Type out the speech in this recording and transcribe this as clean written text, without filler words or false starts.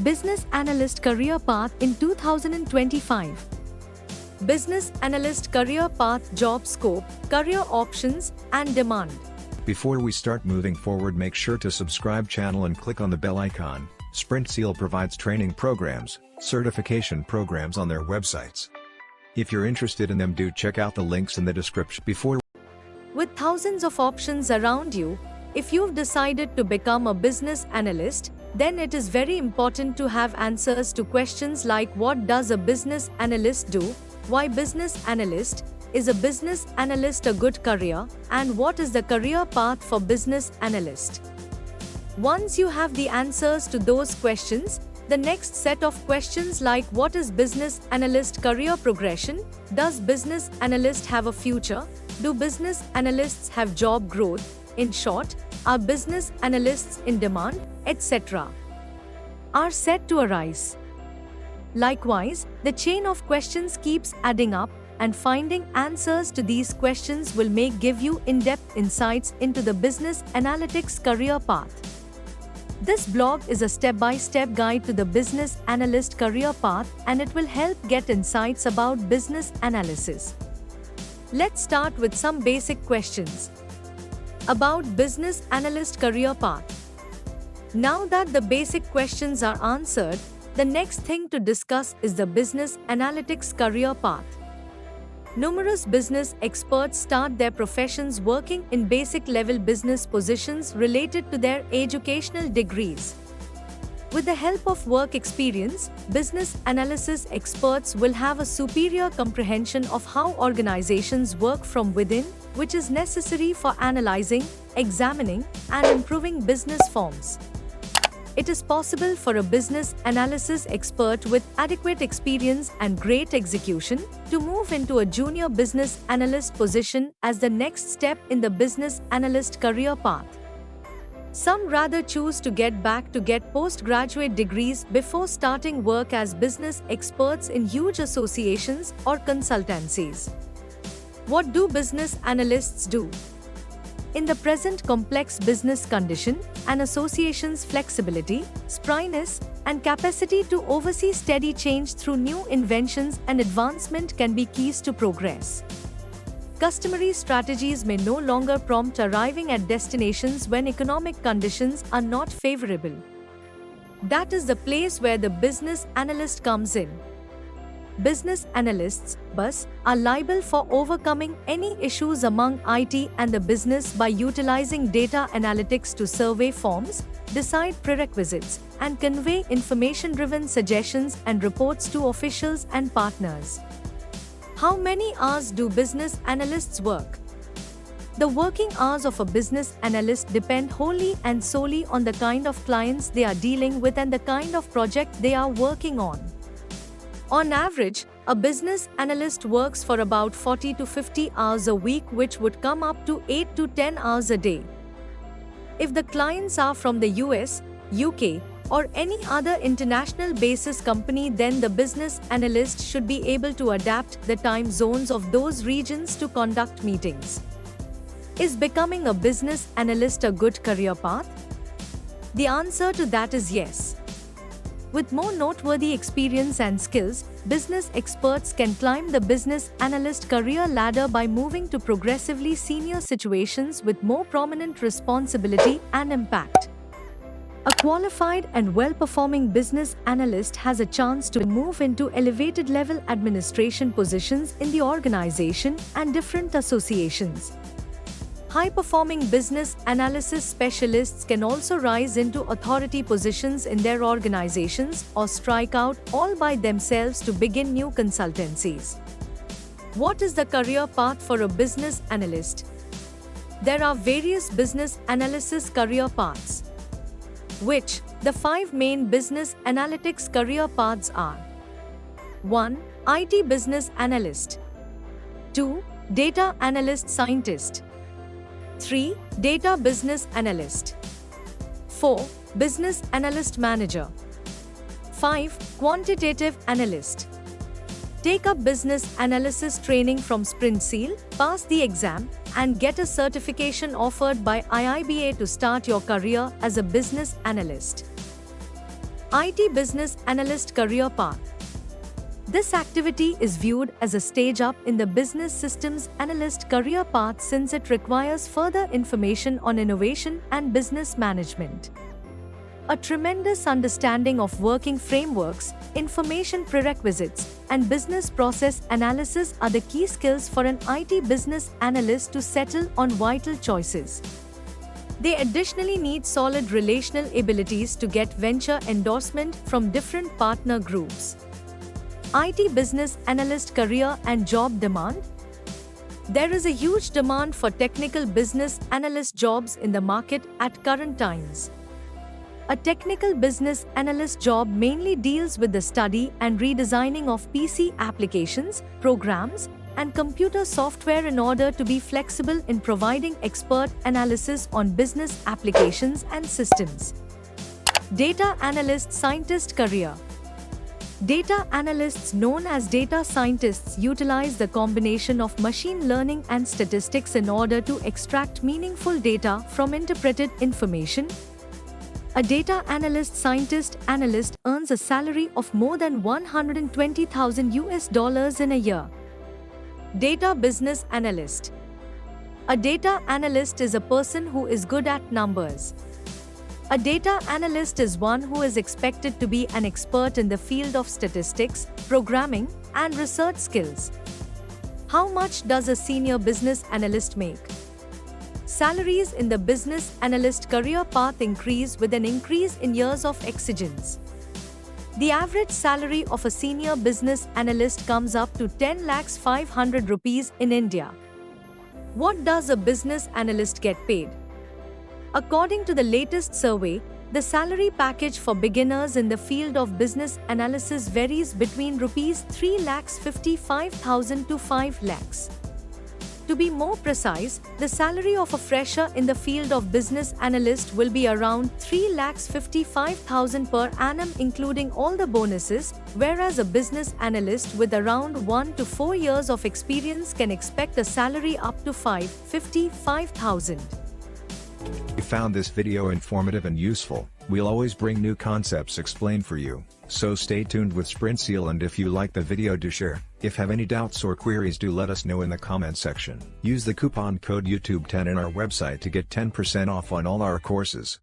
Business Analyst Career Path in 2025. Business Analyst Career Path Job Scope, Career Options, and Demand. Before we start moving forward, make sure to subscribe channel and click on the bell icon. Sprint Seal provides training programs, certification programs on their websites. If you're interested in them, do check out the links in the description. With thousands of options around you, if you've decided to become a business analyst, then it is very important to have answers to questions like what does a business analyst do, why business analyst, is a business analyst a good career, and what is the career path for business analyst. Once you have the answers to those questions, the next set of questions like what is business analyst career progression, does business analyst have a future, do business analysts have job growth, in short, are business analysts in demand, etc., are set to arise. Likewise, the chain of questions keeps adding up, and finding answers to these questions will give you in-depth insights into the business analytics career path. This blog is a step-by-step guide to the business analyst career path, and it will help get insights about business analysis. Let's start with some basic questions about business analyst career path. Now that the basic questions are answered, the next thing to discuss is the business analytics career path. Numerous business experts start their professions working in basic level business positions related to their educational degrees. With the help of work experience, business analysis experts will have a superior comprehension of how organizations work from within, which is necessary for analyzing, examining, and improving business forms. It is possible for a business analysis expert with adequate experience and great execution to move into a junior business analyst position as the next step in the business analyst career path. Some rather choose to get postgraduate degrees before starting work as business experts in huge associations or consultancies. What do business analysts do? In the present complex business condition, an association's flexibility, spryness, and capacity to oversee steady change through new inventions and advancement can be keys to progress. Customary strategies may no longer prompt arriving at destinations when economic conditions are not favorable. That is the place where the business analyst comes in. Business analysts, BAS, are liable for overcoming any issues among IT and the business by utilizing data analytics to survey forms, decide prerequisites, and convey information-driven suggestions and reports to officials and partners. How many hours do business analysts work? The working hours of a business analyst depend wholly and solely on the kind of clients they are dealing with and the kind of project they are working on. On average, a business analyst works for about 40 to 50 hours a week, which would come up to 8 to 10 hours a day. If the clients are from the US, UK, or any other international basis company, then the business analyst should be able to adapt the time zones of those regions to conduct meetings. Is becoming a business analyst a good career path? The answer to that is yes. With more noteworthy experience and skills, business experts can climb the business analyst career ladder by moving to progressively senior situations with more prominent responsibility and impact. A qualified and well-performing business analyst has a chance to move into elevated level administration positions in the organization and different associations. High-performing business analysis specialists can also rise into authority positions in their organizations or strike out all by themselves to begin new consultancies. What is the career path for a business analyst? There are various business analysis career paths, which the 5 main business analytics career paths are: 1. IT business analyst. 2. Data analyst scientist. 3. Data business analyst. 4. Business analyst manager. 5. Quantitative analyst. Take up business analysis training from Sprint Seal, pass the exam, and get a certification offered by IIBA to start your career as a business analyst. IT Business Analyst Career Path. This activity is viewed as a stage up in the business systems analyst career path since it requires further information on innovation and business management. A tremendous understanding of working frameworks, information prerequisites, and business process analysis are the key skills for an IT business analyst to settle on vital choices. They additionally need solid relational abilities to get venture endorsement from different partner groups. IT Business Analyst Career and Job Demand. There is a huge demand for technical business analyst jobs in the market at current times. A technical business analyst job mainly deals with the study and redesigning of PC applications, programs, and computer software in order to be flexible in providing expert analysis on business applications and systems. Data Analyst Scientist Career. Data analysts known as data scientists utilize the combination of machine learning and statistics in order to extract meaningful data from interpreted information. A data analyst earns a salary of more than $120,000 in a year. Data Business Analyst. A data analyst is a person who is good at numbers. A data analyst is one who is expected to be an expert in the field of statistics, programming, and research skills. How much does a senior business analyst make? Salaries in the business analyst career path increase with an increase in years of exigence. The average salary of a senior business analyst comes up to 10,500,000 rupees in India. What does a business analyst get paid? According to the latest survey, the salary package for beginners in the field of business analysis varies between Rs 3,55,000 to 5 lakhs. To be more precise, the salary of a fresher in the field of business analyst will be around 3,55,000 per annum including all the bonuses, whereas a business analyst with around 1 to 4 years of experience can expect a salary up to 5,55,000. If you found this video informative and useful, we'll always bring new concepts explained for you, so stay tuned with SprintSeal, and if you like the video, do share. If have any doubts or queries, do let us know in the comment section. Use the coupon code YouTube10 in our website to get 10% off on all our courses.